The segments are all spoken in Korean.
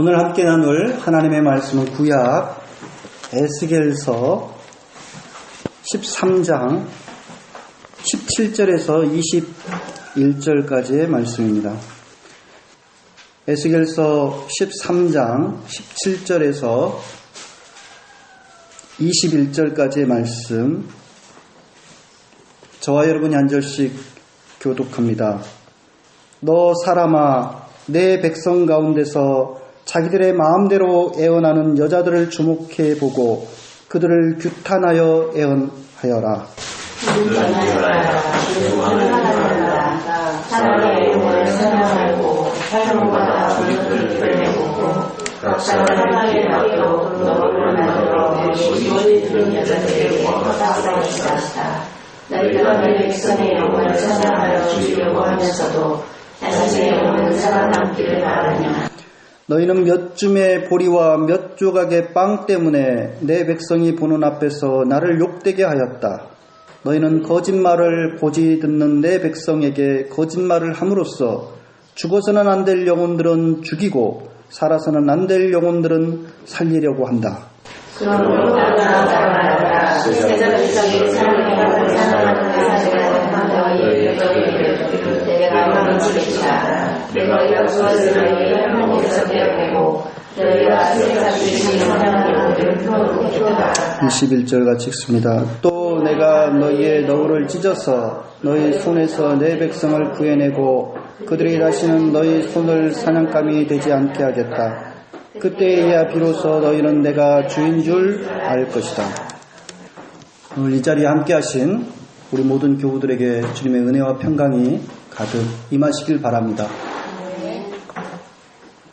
오늘 함께 나눌 하나님의 말씀은 구약 에스겔서 13장 17절에서 21절까지의 말씀입니다. 에스겔서 13장 17절에서 21절까지의 말씀, 저와 여러분이 한 절씩 교독합니다. 너 사람아, 내 백성 가운데서 자기들의 마음대로 애원하는 여자들을 주목해 보고 그들을 규탄하여 애원하여라. 사람의 영혼을 선언하고 사람마다 그들을 내보고 각 사람에게 맡겨 너를 만들어 시원히 들은 여자들에게 허락하시다. 너희가 내 백성의 영혼을 선언하여 주려고 하면서도 자신의 영혼은 살아남기를 바라냐. 너희는 몇 줌의 보리와 몇 조각의 빵 때문에 내 백성이 보는 앞에서 나를 욕되게 하였다. 너희는 거짓말을 보지 듣는 내 백성에게 거짓말을 함으로써 죽어서는 안 될 영혼들은 죽이고 살아서는 안 될 영혼들은 살리려고 한다. 그러므로 나아가라. 세상 백성이 사랑하는 너희에게 내가 망치겠다. 내가 약속을 너희에게 하나님께서 되었고 너희가 세상 주시는 하나님을 풀어놓겠다. 21절 같이 읽습니다. 또 내가 너희의 너울을 찢어서 너희 손에서 내 백성을 구해내고 그들이 다시는 너희 손을 사냥감이 되지 않게 하겠다. 그때에야 비로소 너희는 내가 주인 줄 알 것이다. 오늘 이 자리에 함께 하신 우리 모든 교우들에게 주님의 은혜와 평강이 가득 임하시길 바랍니다.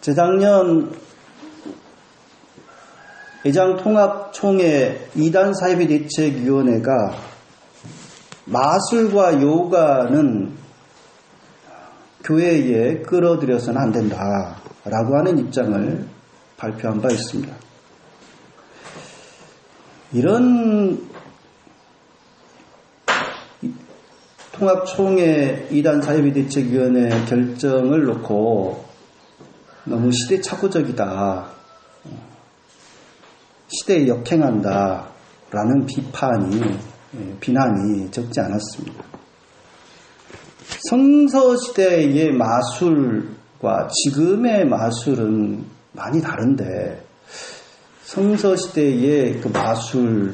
재작년 애장통합총회 2단 사회비 대책위원회가 마술과 요가는 교회에 끌어들여서는 안 된다라고 하는 입장을 발표한 바 있습니다. 이런 통합총회 2단 사회비 대책위원회 결정을 놓고 너무 시대착오적이다, 시대에 역행한다 라는 비난이 적지 않았습니다. 성서시대의 마술과 지금의 마술은 많이 다른데, 성서시대의 그 마술을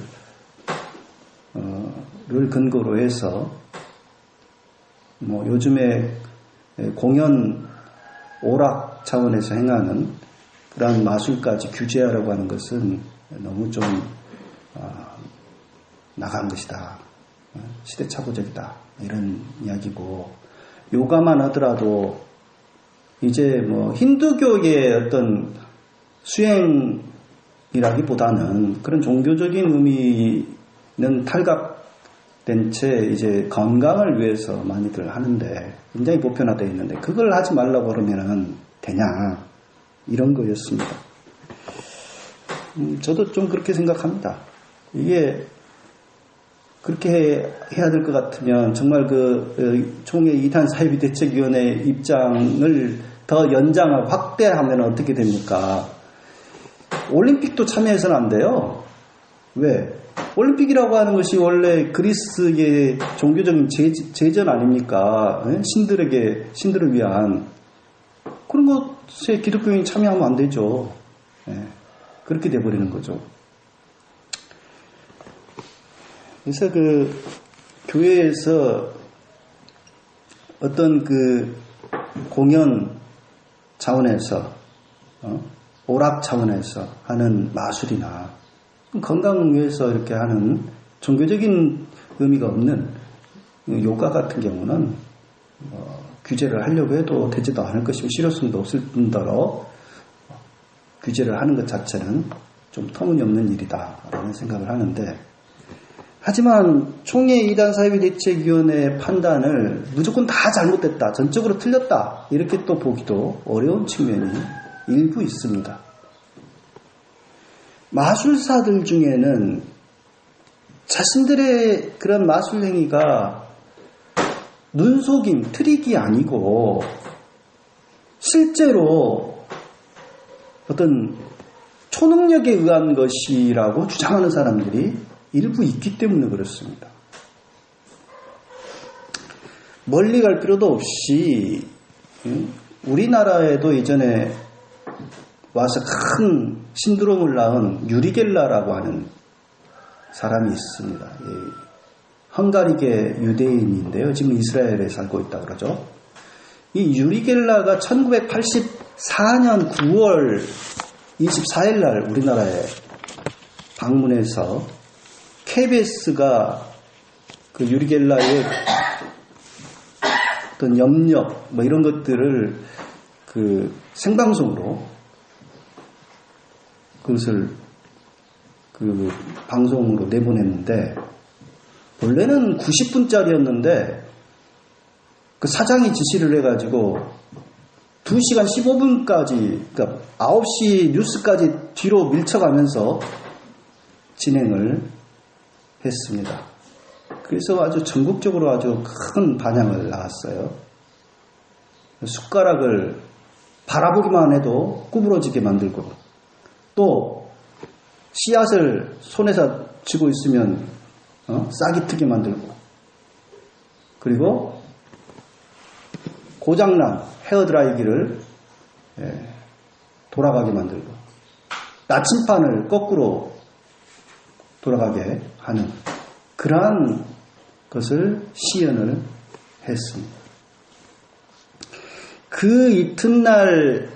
근거로 해서 요즘에 공연 오락 차원에서 행하는 그러한 마술까지 규제하려고 하는 것은 너무 좀 나간 것이다, 시대착오적이다, 이런 이야기고, 요가만 하더라도 이제 힌두교의 어떤 수행이라기보다는 그런 종교적인 의미는 탈각된 채 이제 건강을 위해서 많이들 하는데 굉장히 보편화되어 있는데 그걸 하지 말라고 그러면은 되냐, 이런 거였습니다. 저도 좀 그렇게 생각합니다. 이게 그렇게 해야 될 것 같으면 정말 그 총회 2단 사회비 대책위원회 입장을 더 연장하고 확대하면 어떻게 됩니까? 올림픽도 참여해서는 안 돼요. 왜? 올림픽이라고 하는 것이 원래 그리스의 종교적인 제전 아닙니까? 신들을 위한 그런 것에 기독교인이 참여하면 안 되죠. 그렇게 돼버리는 거죠. 그래서 그 교회에서 어떤 그 공연 차원에서 오락 차원에서 하는 마술이나 건강을 위해서 이렇게 하는 종교적인 의미가 없는 요가 같은 경우는 규제를 하려고 해도 되지도 않을 것이고 실효성도 없을 뿐더러 규제를 하는 것 자체는 좀 터무니없는 일이다라는 생각을 하는데, 하지만 총회 2단 사회비 대책위원회의 판단을 무조건 다 잘못됐다, 전적으로 틀렸다, 이렇게 또 보기도 어려운 측면이 일부 있습니다. 마술사들 중에는 자신들의 그런 마술 행위가 눈속임, 트릭이 아니고 실제로 어떤 초능력에 의한 것이라고 주장하는 사람들이 일부 있기 때문에 그렇습니다. 멀리 갈 필요도 없이 우리나라에도 예전에 와서 큰 신드롬을 낳은 유리겔라라고 하는 사람이 있습니다. 헝가리계 유대인인데요. 지금 이스라엘에 살고 있다고 그러죠. 이 유리겔라가 1984년 9월 24일 날 우리나라에 방문해서 KBS가 그 유리겔라의 어떤 염력 뭐 이런 것들을 그 생방송으로 그것을 그 방송으로 내보냈는데 원래는 90분짜리였는데 그 사장이 지시를 해가지고 2시간 15분까지 그러니까 9시 뉴스까지 뒤로 밀쳐가면서 진행을 했습니다. 그래서 아주 전국적으로 아주 큰 반향을 낳았어요. 숟가락을 바라보기만 해도 구부러지게 만들고 또 씨앗을 손에서 쥐고 있으면 싹이 트게 만들고 그리고 고장난 헤어드라이기를 돌아가게 만들고 나침판을 거꾸로 돌아가게 하는 그러한 것을 시연을 했습니다. 그 이튿날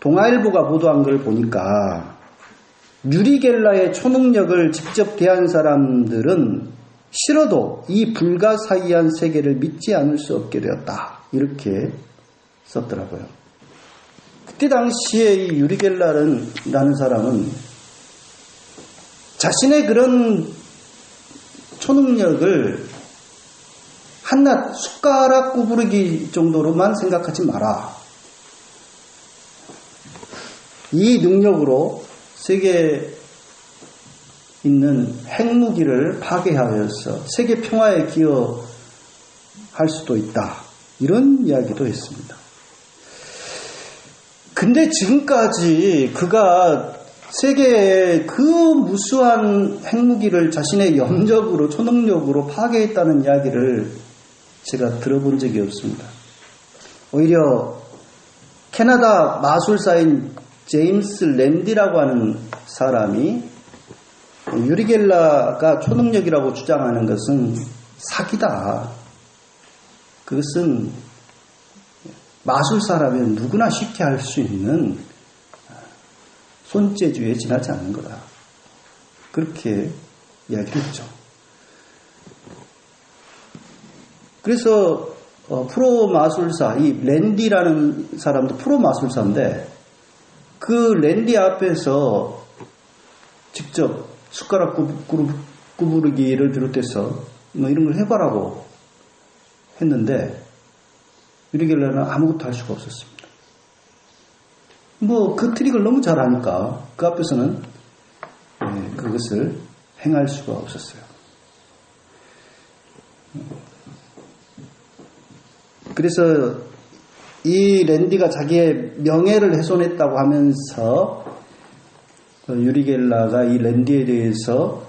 동아일보가 보도한 걸 보니까 유리겔라의 초능력을 직접 대한 사람들은 싫어도 이 불가사의한 세계를 믿지 않을 수 없게 되었다. 이렇게 썼더라고요. 그때 당시에 이 유리겔라라는 사람은 자신의 그런 초능력을 한낱 숟가락 구부르기 정도로만 생각하지 마라. 이 능력으로 세계에 있는 핵무기를 파괴하여서 세계 평화에 기여할 수도 있다. 이런 이야기도 했습니다. 근데 지금까지 그가 세계의 그 무수한 핵무기를 자신의 염적으로 초능력으로 파괴했다는 이야기를 제가 들어본 적이 없습니다. 오히려 캐나다 마술사인 제임스 랜디라고 하는 사람이 유리겔라가 초능력이라고 주장하는 것은 사기다. 그것은 마술사라면 누구나 쉽게 할 수 있는 손재주에 지나지 않는 거다. 그렇게 이야기를 했죠. 그래서 프로 마술사, 이 랜디라는 사람도 프로 마술사인데 그 랜디 앞에서 직접 숟가락 구부르기를 비롯해서 뭐 이런 걸 해봐라고 했는데 유리겔라는 아무것도 할 수가 없었습니다. 뭐 그 트릭을 너무 잘하니까 그 앞에서는 그것을 행할 수가 없었어요. 그래서 이 랜디가 자기의 명예를 훼손했다고 하면서 유리겔라가 이 랜디에 대해서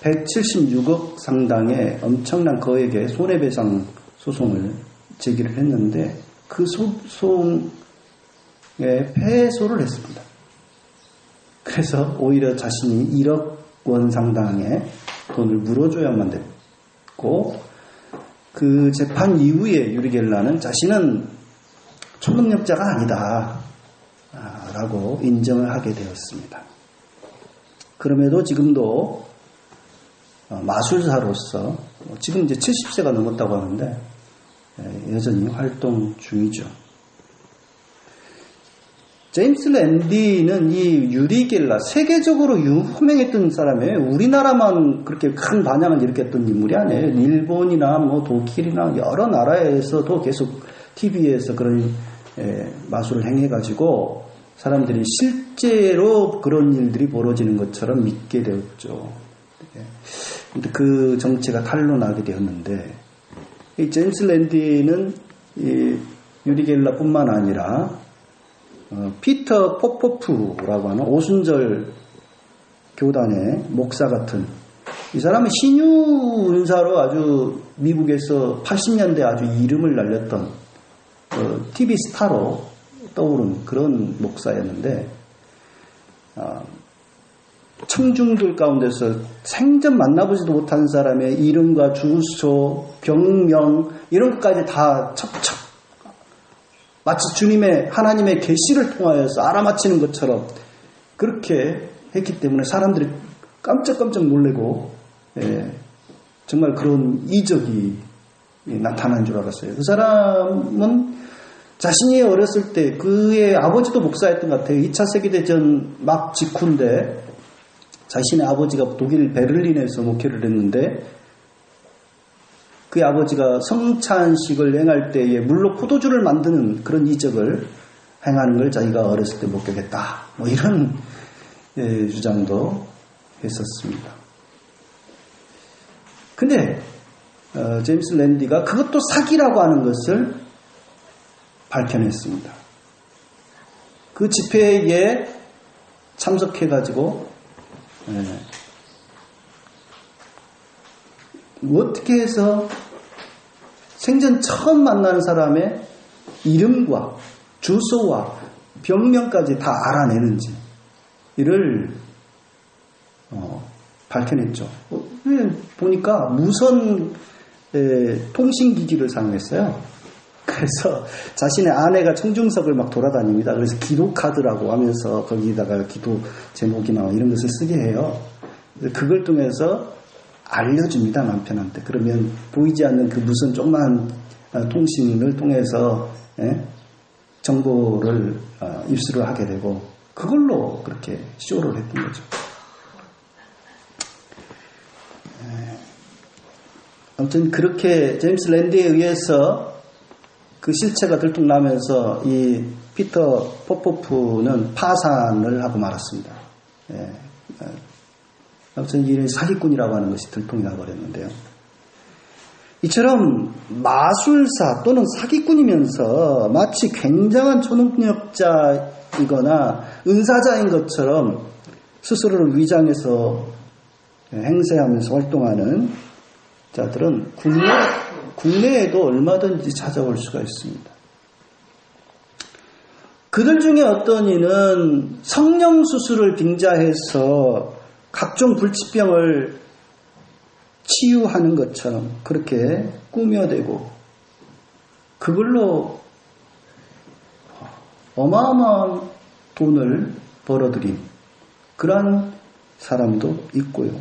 176억 상당의 엄청난 거액의 손해배상 소송을 제기를 했는데 그 소송에 패소를 했습니다. 그래서 오히려 자신이 1억 원 상당의 돈을 물어줘야만 됐고 그 재판 이후에 유리겔라는 자신은 초능력자가 아니다 라고 인정을 하게 되었습니다. 그럼에도 지금도 마술사로서 지금 이제 70세가 넘었다고 하는데 여전히 활동 중이죠. 제임스 랜디는 이 유리겔라 세계적으로 유명했던 사람이에요. 우리나라만 그렇게 큰 반향을 일으켰던 인물이 아니에요. 일본이나 뭐 독일이나 여러 나라에서도 계속 TV에서 그런 마술을 행해가지고 사람들이 실제로 그런 일들이 벌어지는 것처럼 믿게 되었죠. 그 정체가 탄로 나게 되었는데 이 제임스 랜디는 이 유리겔라뿐만 아니라 피터 포포프라고 하는 오순절 교단의 목사 같은, 이 사람은 신유 은사로 아주 미국에서 80년대 아주 이름을 날렸던 TV 스타로 떠오른 그런 목사였는데, 청중들 가운데서 생전 만나보지도 못한 사람의 이름과 주소, 병명 이런 것까지 다 척척 마치 하나님의 계시를 통하여서 알아맞히는 것처럼 그렇게 했기 때문에 사람들이 깜짝깜짝 놀래고, 정말 그런 이적이 나타난 줄 알았어요. 그 사람은 자신이 어렸을 때 그의 아버지도 목사였던 것 같아요. 2차 세계대전 막 직후인데 자신의 아버지가 독일 베를린에서 목회를 했는데, 그의 아버지가 성찬식을 행할 때에 물로 포도주를 만드는 그런 이적을 행하는 걸 자기가 어렸을 때 목격했다. 뭐 이런 주장도 했었습니다. 근데 제임스 랜디가 그것도 사기라고 하는 것을 밝혀냈습니다. 그 집회에 참석해가지고 어떻게 해서 생전 처음 만나는 사람의 이름과 주소와 병명까지 다 알아내는지 이를 밝혀냈죠. 보니까 무선 통신기기를 사용했어요. 그래서 자신의 아내가 청중석을 막 돌아다닙니다. 그래서 기도카드라고 하면서 거기다가 기도 제목이나 이런 것을 쓰게 해요. 그걸 통해서 알려줍니다, 남편한테. 그러면 보이지 않는 그 무슨 조그만 통신을 통해서 정보를 입수를 하게 되고, 그걸로 그렇게 쇼를 했던 거죠. 아무튼 그렇게 제임스 랜디에 의해서 그 실체가 들통나면서 이 피터 포포프는 파산을 하고 말았습니다. 아무튼 이 사기꾼이라고 하는 것이 들통이 나버렸는데요. 이처럼 마술사 또는 사기꾼이면서 마치 굉장한 초능력자이거나 은사자인 것처럼 스스로를 위장해서 행세하면서 활동하는 자들은 국내에도 얼마든지 찾아올 수가 있습니다. 그들 중에 어떤 이는 성령수술을 빙자해서 각종 불치병을 치유하는 것처럼 그렇게 꾸며대고 그걸로 어마어마한 돈을 벌어들인 그러한 사람도 있고요.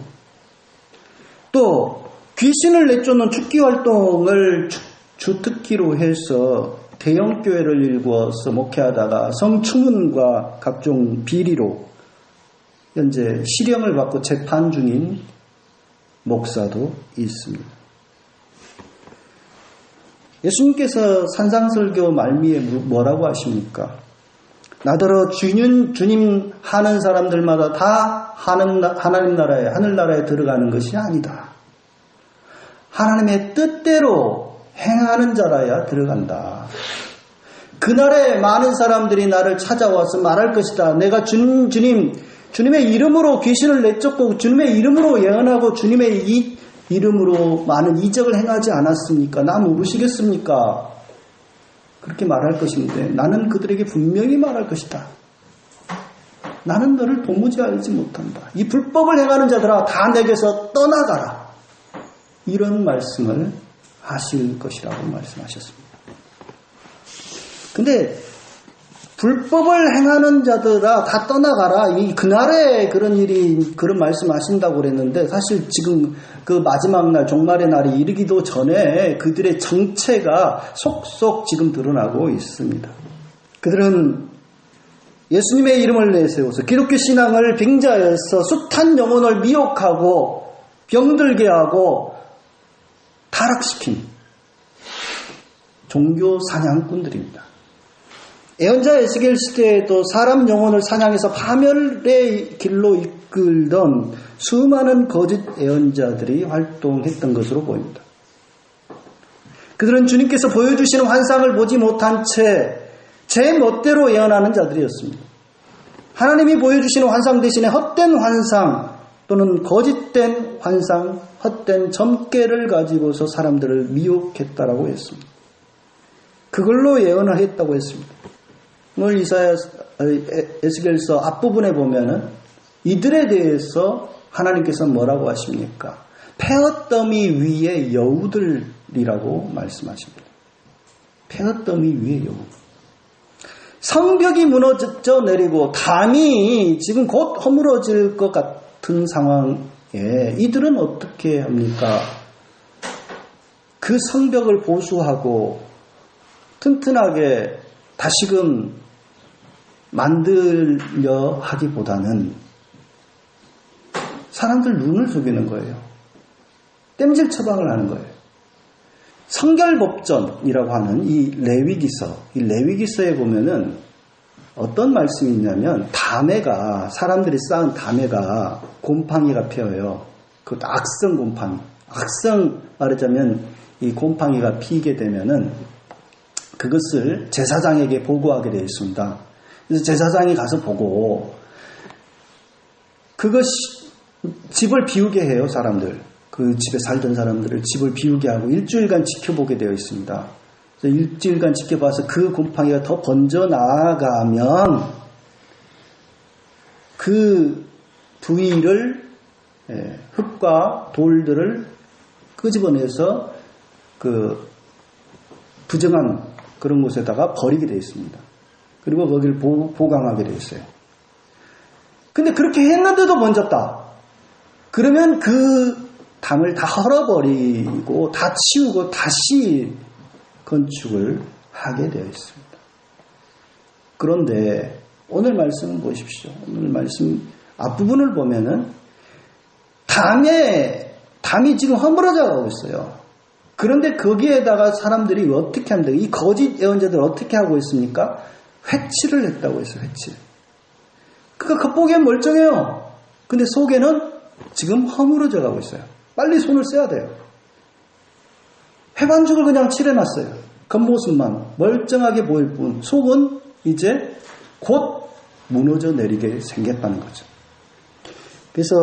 또 귀신을 내쫓는 축기 활동을 주특기로 해서 대형교회를 일구어서 목회하다가 성추문과 각종 비리로 현재 실형을 받고 재판 중인 목사도 있습니다. 예수님께서 산상설교 말미에 뭐라고 하십니까? 나더러 주님 하는 사람들마다 다 하나님 나라에, 하늘나라에 들어가는 것이 아니다. 하나님의 뜻대로 행하는 자라야 들어간다. 그날에 많은 사람들이 나를 찾아와서 말할 것이다. 내가 주님의 이름으로 귀신을 내쫓고 주님의 이름으로 예언하고 주님의 이름으로 많은 이적을 행하지 않았습니까? 나 모르시겠습니까? 그렇게 말할 것인데 나는 그들에게 분명히 말할 것이다. 나는 너를 도무지 알지 못한다. 이 불법을 행하는 자들아 다 내게서 떠나가라. 이런 말씀을 하실 것이라고 말씀하셨습니다. 근데 불법을 행하는 자들아 다 떠나가라. 그날에 그런 말씀하신다고 그랬는데 사실 지금 그 마지막 날 종말의 날이 이르기도 전에 그들의 정체가 속속 지금 드러나고 있습니다. 그들은 예수님의 이름을 내세워서 기독교 신앙을 빙자해서 숱한 영혼을 미혹하고 병들게 하고 타락시킨 종교 사냥꾼들입니다. 예언자 에스겔 시대에도 사람 영혼을 사냥해서 파멸의 길로 이끌던 수많은 거짓 예언자들이 활동했던 것으로 보입니다. 그들은 주님께서 보여주시는 환상을 보지 못한 채 제 멋대로 예언하는 자들이었습니다. 하나님이 보여주시는 환상 대신에 헛된 환상 또는 거짓된 환상, 헛된 점괘를 가지고서 사람들을 미혹했다라고 했습니다. 그걸로 예언을 했다고 했습니다. 오늘 에스겔서 앞부분에 보면은 이들에 대해서 하나님께서 뭐라고 하십니까? 폐허더미 위의 여우들이라고 말씀하십니다. 폐허더미 위의 여우. 성벽이 무너져 내리고 담이 지금 곧 허물어질 것 같은 상황에 이들은 어떻게 합니까? 그 성벽을 보수하고 튼튼하게 다시금 만들려 하기보다는 사람들 눈을 속이는 거예요. 땜질 처방을 하는 거예요. 성결법전이라고 하는 이 레위기서에 보면은 어떤 말씀이 있냐면 사람들이 쌓은 담에가 곰팡이가 피어요. 그것도 악성 곰팡이. 악성 말하자면 이 곰팡이가 피게 되면은 그것을 제사장에게 보고하게 되어 있습니다. 그래서 제사장이 가서 보고 집을 비우게 해요, 사람들. 그 집에 살던 사람들을 집을 비우게 하고 일주일간 지켜보게 되어 있습니다. 그래서 일주일간 지켜봐서 그 곰팡이가 더 번져 나아가면 그 부위를 흙과 돌들을 끄집어내서 그 부정한 그런 곳에다가 버리게 되어 있습니다. 그리고 거기를 보강하게 되어 있어요. 근데 그렇게 했는데도 번졌다. 그러면 그 담을 다 헐어버리고 다 치우고 다시 건축을 하게 되어 있습니다. 그런데 오늘 말씀은 보십시오. 오늘 말씀 앞부분을 보면은 담이 지금 허물어져 가고 있어요. 그런데 거기에다가 사람들이 어떻게 합니까? 이 거짓 예언자들 어떻게 하고 있습니까? 회칠을 했다고 했어요. 회칠. 그러니까 겉보기엔 멀쩡해요. 근데 속에는 지금 허물어져 가고 있어요. 빨리 손을 써야 돼요. 회반죽을 그냥 칠해놨어요. 겉모습만 멀쩡하게 보일 뿐 속은 이제 곧 무너져 내리게 생겼다는 거죠. 그래서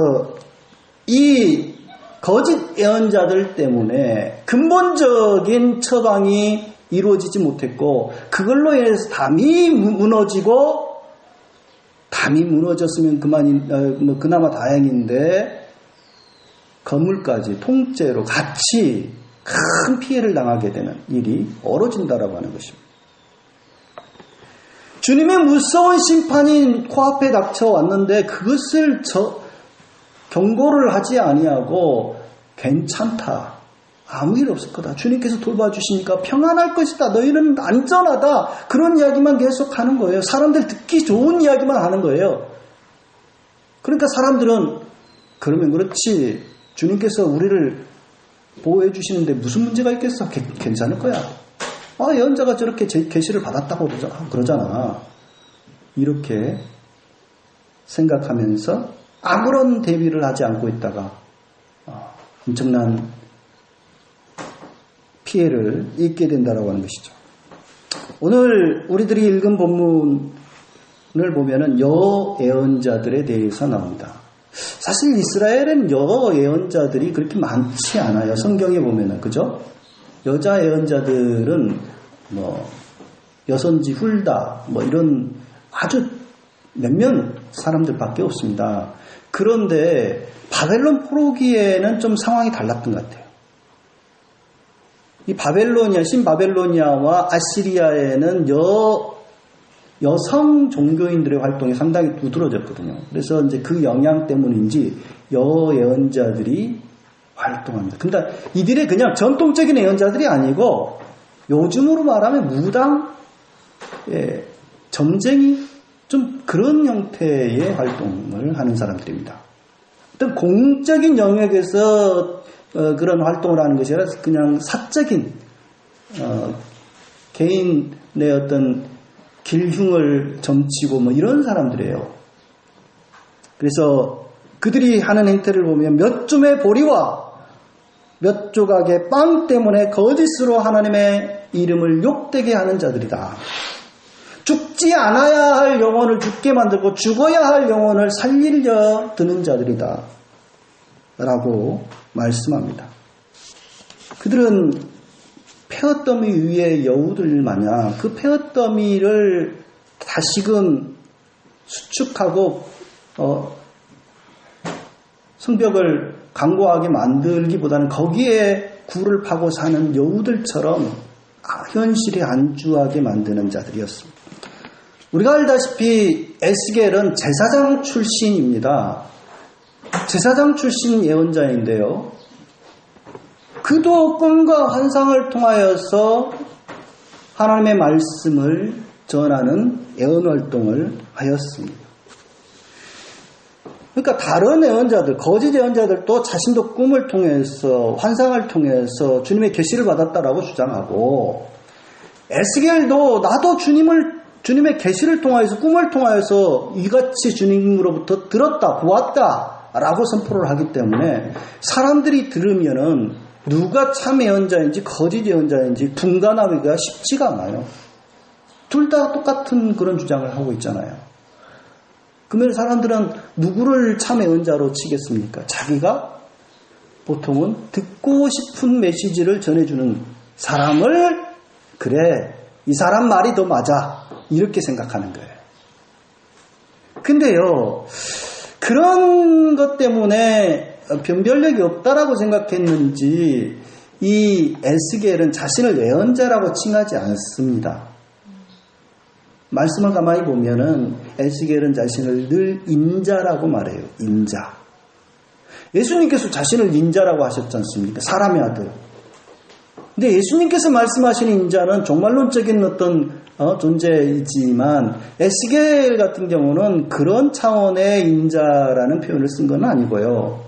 이 거짓 예언자들 때문에 근본적인 처방이 이루어지지 못했고 그걸로 인해서 담이 무너졌으면 그나마 다행인데 건물까지 통째로 같이 큰 피해를 당하게 되는 일이 벌어진다라고 하는 것입니다. 주님의 무서운 심판이 코앞에 닥쳐왔는데 그것을 경고를 하지 아니하고 괜찮다. 아무 일 없을 거다. 주님께서 돌봐주시니까 평안할 것이다. 너희는 안전하다. 그런 이야기만 계속 하는 거예요. 사람들 듣기 좋은 이야기만 하는 거예요. 그러니까 사람들은 그러면 그렇지. 주님께서 우리를 보호해 주시는데 무슨 문제가 있겠어? 괜찮을 거야. 예언자가 저렇게 계시를 받았다고 그러잖아. 이렇게 생각하면서 아무런 대비를 하지 않고 있다가 엄청난 피해를 입게 된다라고 하는 것이죠. 오늘 우리들이 읽은 본문을 보면은 여예언자들에 대해서 나옵니다. 사실 이스라엘은 여예언자들이 그렇게 많지 않아요. 성경에 보면은 그죠? 여자 예언자들은 여선지 훌다 이런 아주 몇몇 사람들밖에 없습니다. 그런데 바벨론 포로기에는 좀 상황이 달랐던 것 같아요. 이 신바벨로니아와 아시리아에는 여성 종교인들의 활동이 상당히 두드러졌거든요. 그래서 이제 그 영향 때문인지 여예언자들이 활동합니다. 근데 이들이 그냥 전통적인 예언자들이 아니고 요즘으로 말하면 무당, 점쟁이, 좀 그런 형태의 활동을 하는 사람들입니다. 어떤 공적인 영역에서 그런 활동을 하는 것이 아니라 그냥 사적인 개인의 어떤 길흉을 점치고 이런 사람들이에요. 그래서 그들이 하는 행태를 보면 몇 줌의 보리와 몇 조각의 빵 때문에 거짓으로 하나님의 이름을 욕되게 하는 자들이다. 죽지 않아야 할 영혼을 죽게 만들고 죽어야 할 영혼을 살리려 드는 자들이다 라고 말씀합니다. 그들은 폐허더미 위에 여우들 마냥 그 폐허더미를 다시금 수축하고 성벽을 견고하게 만들기보다는 거기에 굴을 파고 사는 여우들처럼 현실에 안주하게 만드는 자들이었습니다. 우리가 알다시피 에스겔은 제사장 출신입니다. 제사장 출신 예언자인데요. 그도 꿈과 환상을 통하여서 하나님의 말씀을 전하는 예언 활동을 하였습니다. 그러니까 다른 예언자들, 거짓 예언자들도 자신도 꿈을 통해서 환상을 통해서 주님의 계시를 받았다라고 주장하고 에스겔도 나도 주님의 계시를 통하여서 꿈을 통하여서 이같이 주님으로부터 들었다, 보았다라고 선포를 하기 때문에 사람들이 들으면은 누가 참 예언자인지 거짓 예언자인지 분간하기가 쉽지가 않아요. 둘 다 똑같은 그런 주장을 하고 있잖아요. 그러면 사람들은 누구를 참 예언자로 치겠습니까? 자기가 보통은 듣고 싶은 메시지를 전해주는 사람을 그래, 이 사람 말이 더 맞아 이렇게 생각하는 거예요. 근데요, 그런 것 때문에 변별력이 없다라고 생각했는지 이 에스겔은 자신을 예언자라고 칭하지 않습니다. 말씀을 가만히 보면은 에스겔은 자신을 늘 인자라고 말해요. 인자. 예수님께서 자신을 인자라고 하셨지 않습니까? 사람의 아들. 근데 예수님께서 말씀하시는 인자는 종말론적인 어떤 존재이지만 에스겔 같은 경우는 그런 차원의 인자라는 표현을 쓴 건 아니고요.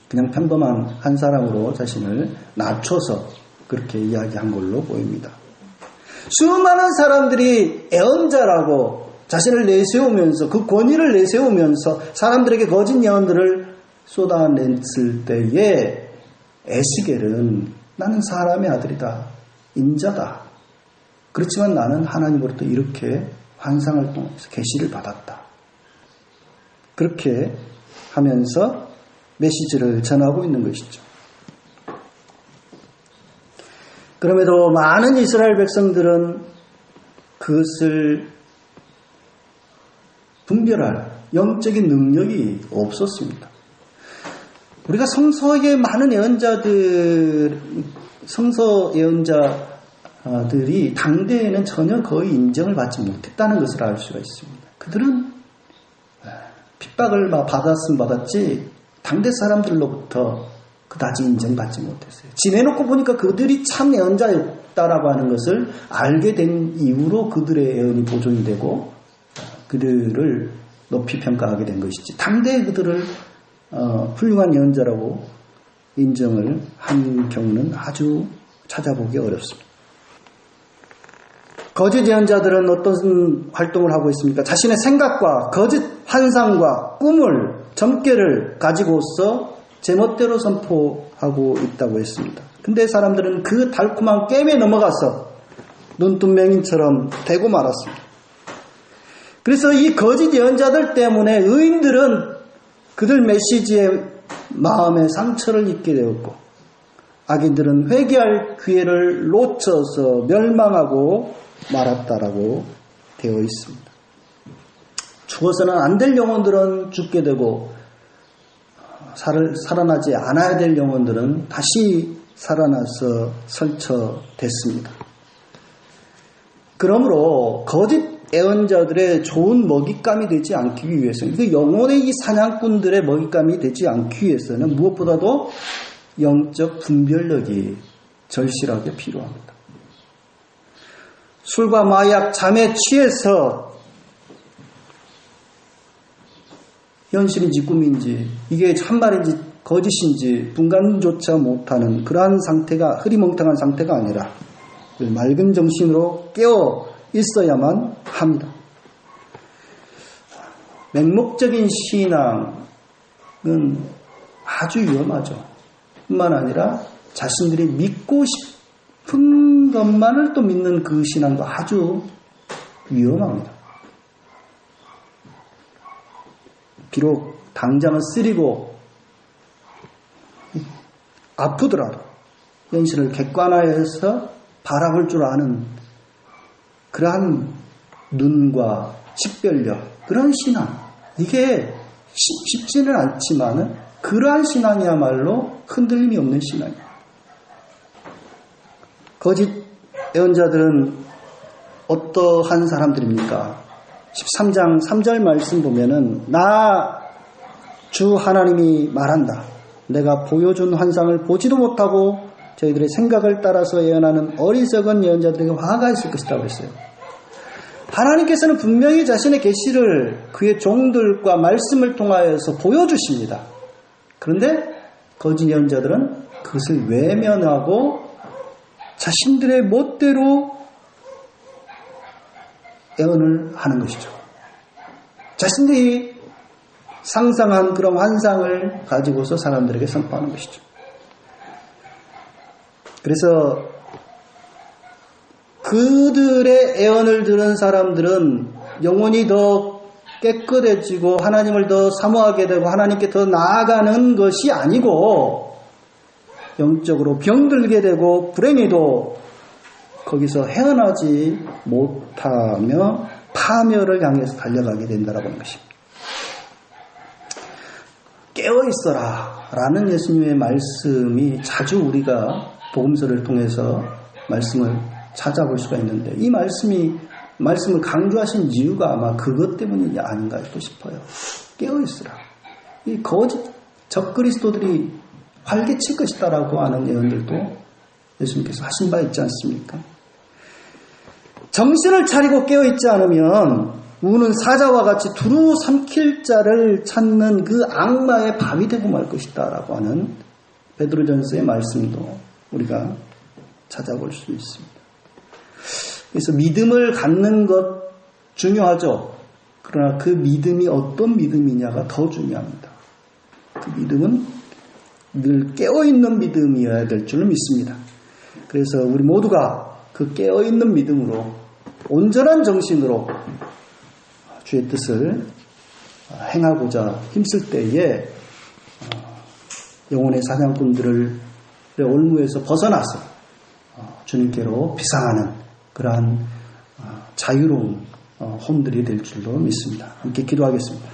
그냥 평범한 한 사람으로 자신을 낮춰서 그렇게 이야기한 걸로 보입니다. 수많은 사람들이 예언자라고 자신을 내세우면서 그 권위를 내세우면서 사람들에게 거짓 예언들을 쏟아냈을 때에 에스겔은 나는 사람의 아들이다. 인자다. 그렇지만 나는 하나님으로부터 이렇게 환상을 통해서 계시를 받았다. 그렇게 하면서 메시지를 전하고 있는 것이죠. 그럼에도 많은 이스라엘 백성들은 그것을 분별할 영적인 능력이 없었습니다. 우리가 성서의 많은 예언자들, 성서 예언자들이 당대에는 전혀 거의 인정을 받지 못했다는 것을 알 수가 있습니다. 그들은 핍박을 받았으면 받았지 당대 사람들로부터 그다지 인정받지 못했어요. 지내놓고 보니까 그들이 참 예언자였다라고 하는 것을 알게 된 이후로 그들의 예언이 보존이 되고 그들을 높이 평가하게 된 것이지 당대에 그들을 훌륭한 예언자라고 인정을 한 경우는 아주 찾아보기 어렵습니다. 거짓 예언자들은 어떤 활동을 하고 있습니까? 자신의 생각과 거짓 환상과 꿈을 점괘를 가지고서 제멋대로 선포하고 있다고 했습니다. 근데 사람들은 그 달콤한 게임에 넘어가서 눈뜬맹인처럼 되고 말았습니다. 그래서 이 거짓 예언자들 때문에 의인들은 그들 메시지에 마음에 상처를 입게 되었고 악인들은 회개할 기회를 놓쳐서 멸망하고 말았다라고 되어 있습니다. 죽어서는 안 될 영혼들은 죽게 되고 살아나지 않아야 될 영혼들은 다시 살아나서 설쳐됐습니다. 그러므로 거짓 예언자들의 좋은 먹잇감이 되지 않기 위해서는, 그 영혼의 이 사냥꾼들의 먹잇감이 되지 않기 위해서는 무엇보다도 영적 분별력이 절실하게 필요합니다. 술과 마약, 잠에 취해서 현실인지 꿈인지 이게 참말인지 거짓인지 분간조차 못하는 그러한 상태가, 흐리멍텅한 상태가 아니라 맑은 정신으로 깨어 있어야만 합니다. 맹목적인 신앙은 아주 위험하죠. 뿐만 아니라 자신들이 믿고 싶은 것만을 또 믿는 그 신앙도 아주 위험합니다. 비록 당장은 쓰리고 아프더라도 현실을 객관화해서 바라볼 줄 아는 그러한 눈과 식별력, 그런 신앙, 이게 쉽지는 않지만 그러한 신앙이야말로 흔들림이 없는 신앙이에요. 거짓 예언자들은 어떠한 사람들입니까? 13장 3절 말씀 보면은 나 주 하나님이 말한다. 내가 보여준 환상을 보지도 못하고 저희들의 생각을 따라서 예언하는 어리석은 예언자들에게 화가 있을 것이라고 했어요. 하나님께서는 분명히 자신의 계시를 그의 종들과 말씀을 통하여서 보여주십니다. 그런데 거짓 예언자들은 그것을 외면하고 자신들의 멋대로 예언을 하는 것이죠. 자신들이 상상한 그런 환상을 가지고서 사람들에게 선포하는 것이죠. 그래서 그들의 예언을 들은 사람들은 영혼이 더 깨끗해지고 하나님을 더 사모하게 되고 하나님께 더 나아가는 것이 아니고 영적으로 병들게 되고 불행히도 거기서 헤어나지 못하며 파멸을 향해서 달려가게 된다라고 하는 것입니다. 깨어있어라 라는 예수님의 말씀이 자주 우리가 복음서를 통해서 말씀을 찾아볼 수가 있는데 이 말씀을 강조하신 이유가 아마 그것 때문이 아닌가 싶어요. 깨어있으라. 이 거짓 적그리스도들이 활개칠 것이다라고 하는 예언들도 예수님께서 하신 바 있지 않습니까? 정신을 차리고 깨어있지 않으면 우는 사자와 같이 두루 삼킬 자를 찾는 그 악마의 밥이 되고 말 것이다 라고 하는 베드로전서의 말씀도 우리가 찾아볼 수 있습니다. 그래서 믿음을 갖는 것 중요하죠. 그러나 그 믿음이 어떤 믿음이냐가 더 중요합니다. 그 믿음은 늘 깨어있는 믿음이어야 될 줄을 믿습니다. 그래서 우리 모두가 그 깨어있는 믿음으로 온전한 정신으로 주의 뜻을 행하고자 힘쓸 때에 영혼의 사냥꾼들의 올무에서 벗어나서 주님께로 비상하는 그러한 자유로운 혼들이 될 줄로 믿습니다. 함께 기도하겠습니다.